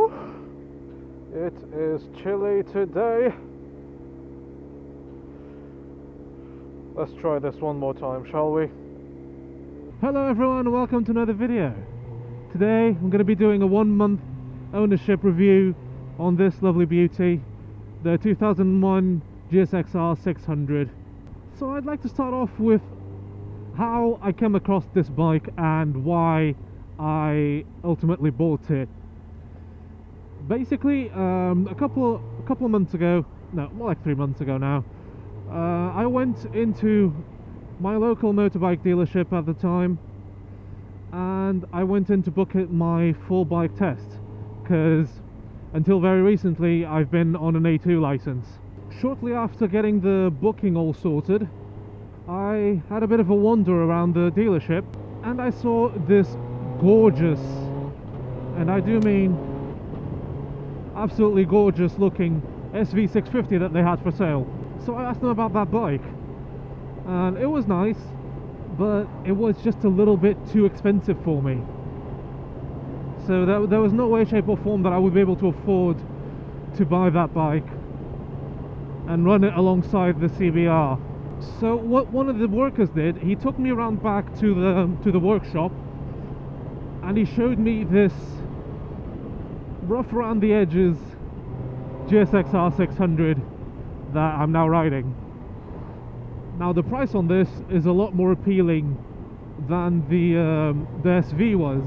Whew. It is chilly today. Let's try this one more time, shall we? Hello everyone, welcome to another video. Today I'm going to be doing a 1 month ownership review on this lovely beauty, the 2001 GSX-R 600. So I'd like to start off with how I came across this bike and why I ultimately bought it. Basically, a couple of months ago, no, more like 3 months ago now, I went into my local motorbike dealership at the time, and I went in to book my full bike test, because until very recently I've been on an A2 license. Shortly after getting the booking all sorted, I had a bit of a wander around the dealership and I saw this gorgeous, and I do mean absolutely gorgeous looking SV650 that they had for sale. So I asked them about that bike, and it was nice, but it was just a little bit too expensive for me. So there was no way, shape or form that I would be able to afford to buy that bike and run it alongside the CBR. So what one of the workers did, he took me around back to the workshop, and he showed me this rough around the edges GSX-R 600 that I'm now riding. Now the price on this is a lot more appealing than the SV was.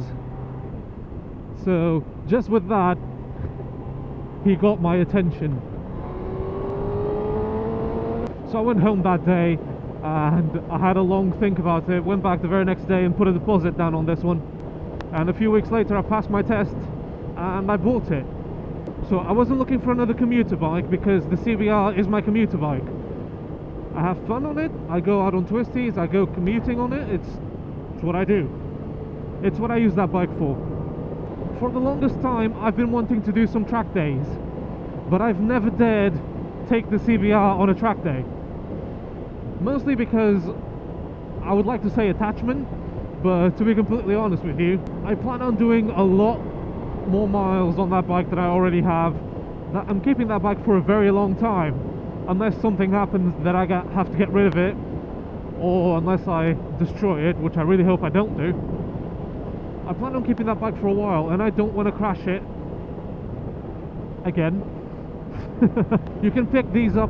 So just with that, he got my attention. So I went home that day and I had a long think about it, went back the very next day and put a deposit down on this one, and a few weeks later I passed my test and I bought it. So I wasn't looking for another commuter bike because the CBR is my commuter bike. I have fun on it, I go out on twisties, I go commuting on it, it's what I do. It's what I use that bike for. For the longest time I've been wanting to do some track days, but I've never dared take the CBR on a track day. Mostly because I would like to say attachment, but to be completely honest with you, I plan on doing a lot more miles on that bike that I already have. I'm keeping that bike for a very long time, unless something happens that I have to get rid of it, or unless I destroy it, which I really hope I don't do. I plan on keeping that bike for a while, and I don't want to crash it again. You can pick these up,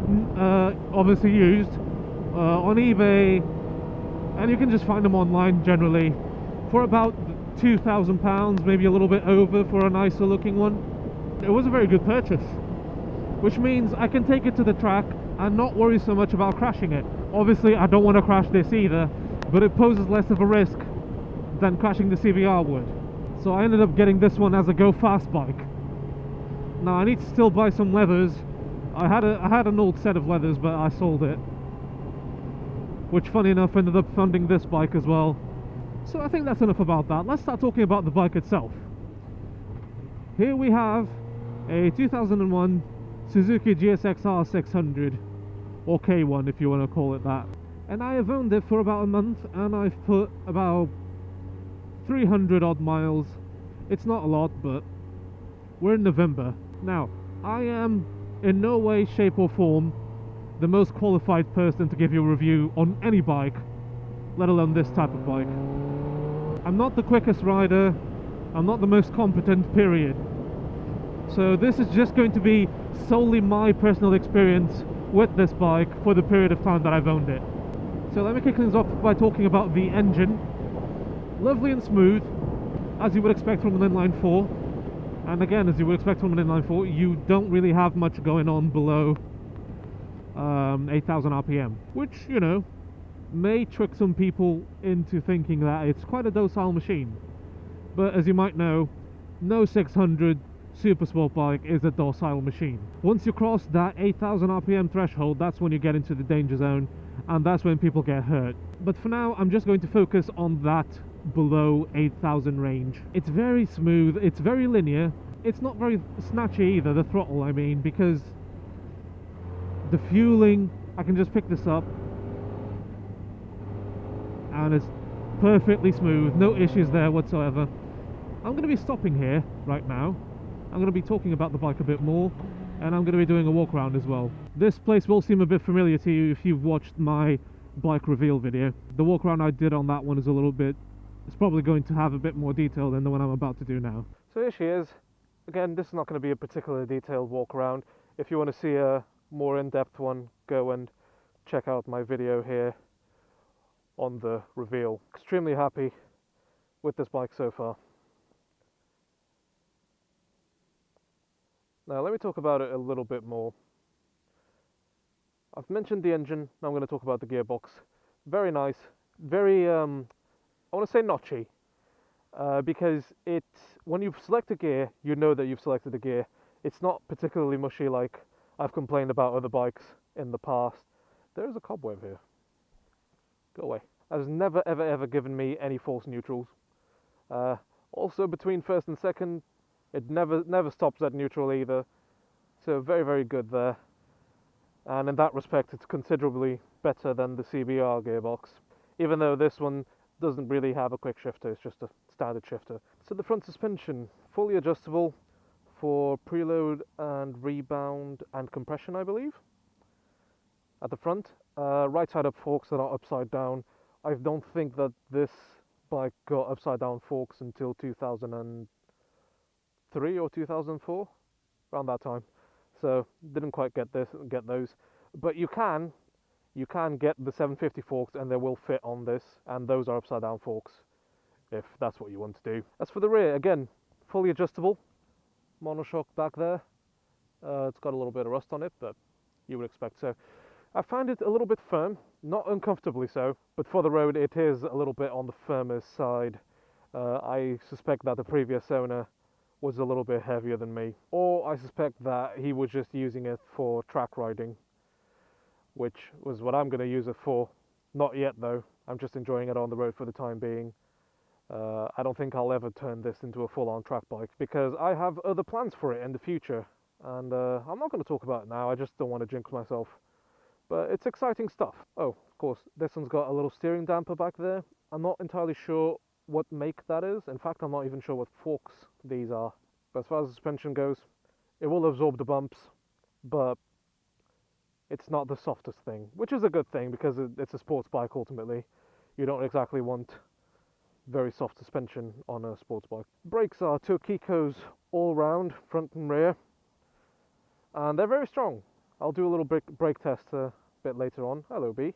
obviously used, on eBay, and you can just find them online generally for about £2,000, maybe a little bit over for a nicer looking one. It was a very good purchase, which means I can take it to the track and not worry so much about crashing it. Obviously I don't want to crash this either, but it poses less of a risk than crashing the CBR would. So I ended up getting this one as a go fast bike. Now I need to still buy some leathers. I had an old set of leathers, but I sold it, which funny enough ended up funding this bike as well. So I think that's enough about that. Let's start talking about the bike itself. Here we have a 2001 Suzuki GSX-R 600, or K1 if you want to call it that. And I have owned it for about a month, and I've put about 300 odd miles. It's not a lot, but we're in November. Now, I am in no way, shape or form the most qualified person to give you a review on any bike, let alone this type of bike. I'm not the quickest rider, I'm not the most competent, period. So this is just going to be solely my personal experience with this bike for the period of time that I've owned it. So let me kick things off by talking about the engine. Lovely and smooth, as you would expect from an inline 4. And again, as you would expect from an inline 4, you don't really have much going on below 8,000 RPM, which, you know, may trick some people into thinking that it's quite a docile machine. But as you might know, no 600 super sport bike is a docile machine. Once you cross that 8,000 RPM threshold, that's when you get into the danger zone, and that's when people get hurt. But for now, I'm just going to focus on that below 8,000 range. It's very smooth, it's very linear, it's not very snatchy either, the throttle I mean, because the fueling, I can just pick this up and it's perfectly smooth, no issues there whatsoever. I'm going to be stopping here right now I'm going to be talking about the bike a bit more, and I'm going to be doing a walk around as well. This place will seem a bit familiar to you if you've watched my bike reveal video. The walk around I did on that one is a little bit, it's probably going to have a bit more detail than the one I'm about to do now. So here she is. Again, this is not going to be a particularly detailed walk around. If you want to see a more in-depth one, go and check out my video here on the reveal. Extremely happy with this bike so far. Now let me talk about it a little bit more. I've mentioned the engine, now I'm going to talk about the gearbox. Very nice, very, I want to say notchy, because when you select a gear, you know that you've selected a gear. It's not particularly mushy like I've complained about other bikes in the past. There's a cobweb here. Go away. That has never ever ever given me any false neutrals. Also between first and second, it never stops at neutral either. So very, very good there. And in that respect, it's considerably better than the CBR gearbox. Even though this one doesn't really have a quick shifter, it's just a standard shifter. So the front suspension, fully adjustable for preload and rebound and compression, I believe. At the front, right side up forks are not upside down. I don't think that this bike got upside down forks until 2003 or 2004, around that time. So didn't quite get those, but you can get the 750 forks and they will fit on this, and those are upside down forks if that's what you want to do. As for the rear, again, fully adjustable, monoshock back there. It's got a little bit of rust on it, but you would expect so. I find it a little bit firm, not uncomfortably so, but for the road it is a little bit on the firmer side. I suspect that the previous owner was a little bit heavier than me, or I suspect that he was just using it for track riding, which was what I'm going to use it for. Not yet though, I'm just enjoying it on the road for the time being. I don't think I'll ever turn this into a full-on track bike, because I have other plans for it in the future, and I'm not going to talk about it now. I just don't want to jinx myself, but it's exciting stuff. Oh, of course, this one's got a little steering damper back there. I'm not entirely sure what make that is. In fact, I'm not even sure what forks these are. But as far as the suspension goes, it will absorb the bumps, but it's not the softest thing, which is a good thing because it's a sports bike ultimately. You don't exactly want very soft suspension on a sports bike. Brakes are Tokiko's all round, front and rear, and they're very strong. I'll do a little brake test a bit later on. Hello B.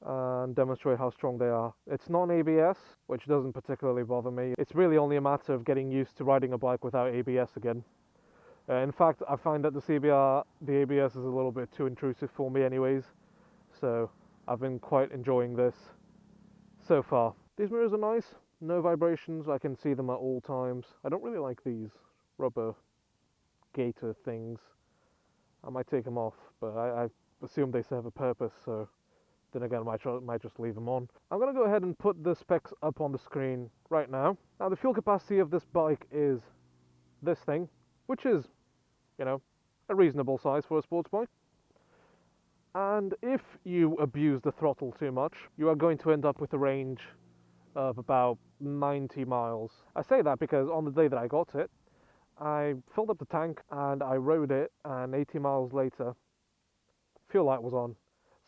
And demonstrate how strong they are. It's non-ABS, which doesn't particularly bother me. It's really only a matter of getting used to riding a bike without ABS again. In fact, I find that the CBR, the ABS is a little bit too intrusive for me anyways, so I've been quite enjoying this so far. These mirrors are nice, no vibrations, I can see them at all times. I don't really like these rubber gaiter things. I might take them off, but I assume they serve a purpose, so then again, I might just leave them on. I'm going to go ahead and put the specs up on the screen right now. Now, the fuel capacity of this bike is this thing, which is, you know, a reasonable size for a sports bike. And if you abuse the throttle too much, you are going to end up with a range of about 90 miles. I say that because on the day that I got it, I filled up the tank and I rode it, and 80 miles later, fuel light was on.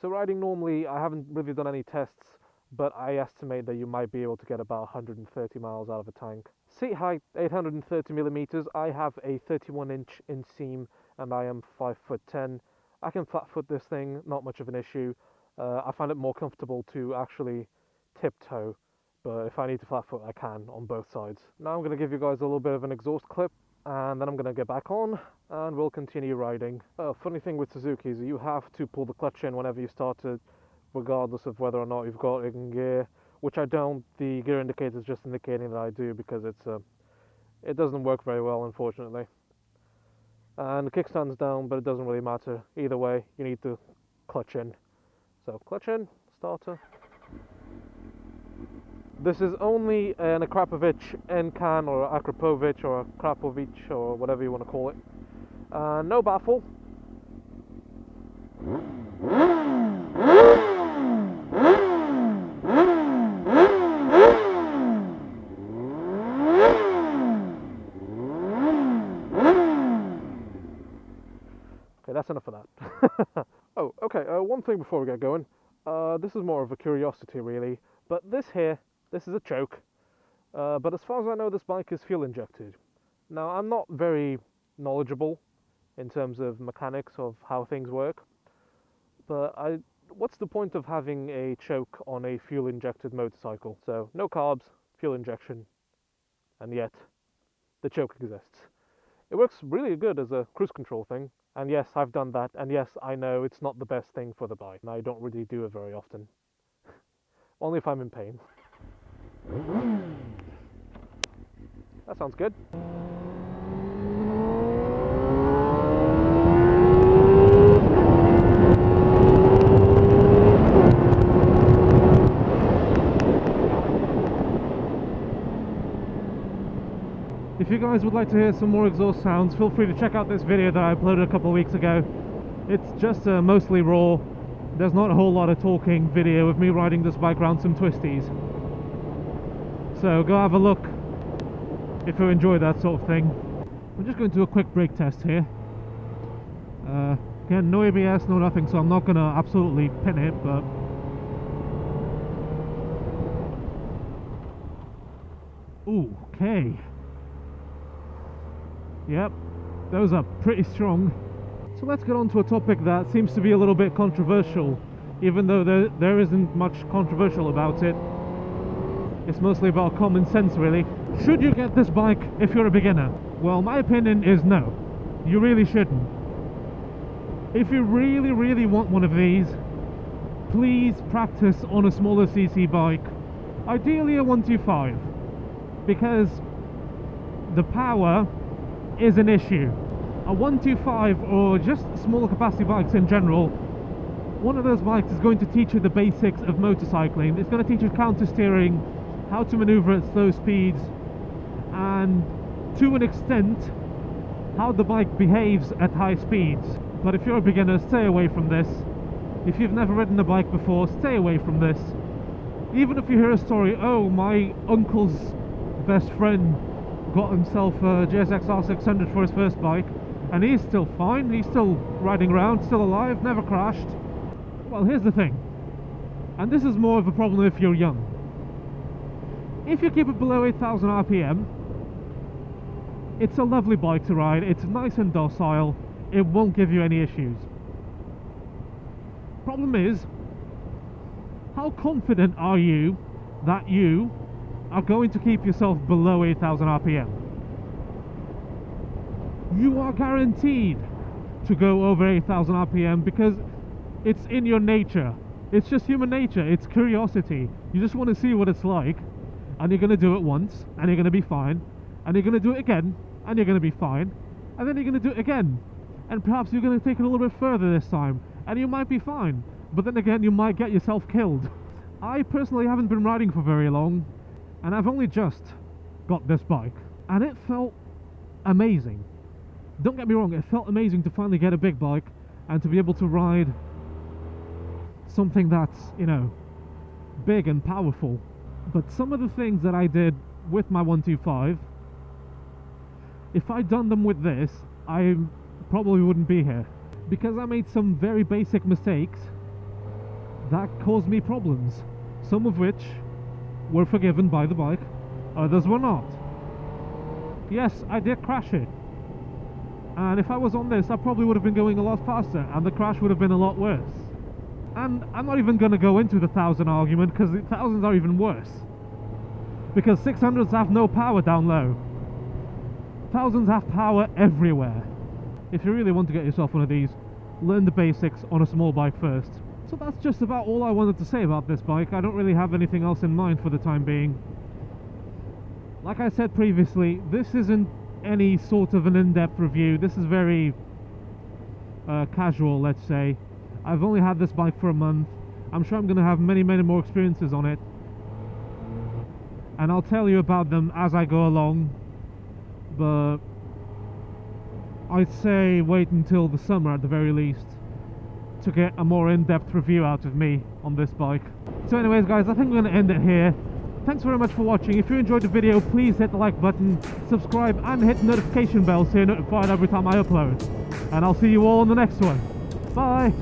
So riding normally, I haven't really done any tests, but I estimate that you might be able to get about 130 miles out of a tank. Seat height, 830 millimeters. I have a 31-inch inseam, and I am 5'10". I can flat foot this thing, not much of an issue. I find it more comfortable to actually tiptoe, but if I need to flat foot, I can on both sides. Now I'm going to give you guys a little bit of an exhaust clip, and then I'm going to get back on and we'll continue riding. Funny thing with Suzuki is you have to pull the clutch in whenever you start it, regardless of whether or not you've got it in gear, which I don't. The gear indicator is just indicating that I do, because it doesn't work very well, unfortunately. And the kickstand's down, but it doesn't really matter. Either way, you need to clutch in. So clutch in, starter. This is only an Akrapovic N-can or Akrapovic or Akrapovic or whatever you want to call it. No baffle. thing before we get going. This is more of a curiosity really, but this is a choke. But as far as I know, this bike is fuel injected. Now, I'm not very knowledgeable in terms of mechanics of how things work, but what's the point of having a choke on a fuel injected motorcycle? So no carbs, fuel injection, and yet the choke exists. It works really good as a cruise control thing, and yes, I've done that, and yes, I know it's not the best thing for the bike, and I don't really do it very often. Only if I'm in pain. That sounds good. If you guys would like to hear some more exhaust sounds, feel free to check out this video that I uploaded a couple of weeks ago. It's just mostly raw. There's not a whole lot of talking video of me riding this bike around some twisties. So go have a look if you enjoy that sort of thing. I'm just going to do a quick brake test here. Again, no ABS, no nothing, so I'm not going to absolutely pin it, but... Ooh, okay. Yep, those are pretty strong. So let's get on to a topic that seems to be a little bit controversial, even though there isn't much controversial about it. It's mostly about common sense, really. Should you get this bike if you're a beginner? Well, my opinion is no. You really shouldn't. If you really, really want one of these, please practice on a smaller CC bike. Ideally a 125, because the power is an issue. A 125 or just smaller capacity bikes in general, one of those bikes is going to teach you the basics of motorcycling. It's going to teach you counter steering, how to maneuver at slow speeds, and to an extent how the bike behaves at high speeds. But if you're a beginner, stay away from this. If you've never ridden a bike before, stay away from this. Even if you hear a story, oh, my uncle's best friend got himself a GSX-R 600 for his first bike, and he's still fine, he's still riding around, still alive, never crashed. Well, here's the thing, and this is more of a problem if you're young. If you keep it below 8,000 RPM, it's a lovely bike to ride, it's nice and docile, it won't give you any issues. Problem is, how confident are you that you are going to keep yourself below 8,000 RPM? You are guaranteed to go over 8,000 RPM because it's in your nature. It's just human nature, it's curiosity. You just want to see what it's like, and you're going to do it once, and you're going to be fine, and you're going to do it again, and you're going to be fine, and then you're going to do it again, and perhaps you're going to take it a little bit further this time, and you might be fine, but then again you might get yourself killed. I personally haven't been riding for very long, and I've only just got this bike, and it felt amazing. Don't get me wrong, it felt amazing to finally get a big bike and to be able to ride something that's, you know, big and powerful. But some of the things that I did with my 125, if I'd done them with this, I probably wouldn't be here, because I made some very basic mistakes that caused me problems, some of which were forgiven by the bike, others were not. Yes, I did crash it, and if I was on this I probably would have been going a lot faster and the crash would have been a lot worse. And I'm not even going to go into the 1000 argument, because the 1000s are even worse, because 600s have no power down low. 1000s have power everywhere. If you really want to get yourself one of these, learn the basics on a small bike first. So that's just about all I wanted to say about this bike. I don't really have anything else in mind for the time being. Like I said previously, this isn't any sort of an in-depth review. This is very casual, let's say. I've only had this bike for a month. I'm sure I'm going to have many more experiences on it, and I'll tell you about them as I go along, but I'd say wait until the summer at the very least to get a more in-depth review out of me on this bike. So anyways guys, I think we're going to end it here. Thanks very much for watching. If you enjoyed the video, please hit the like button, subscribe and hit the notification bell so you're notified every time I upload. And I'll see you all in the next one. Bye!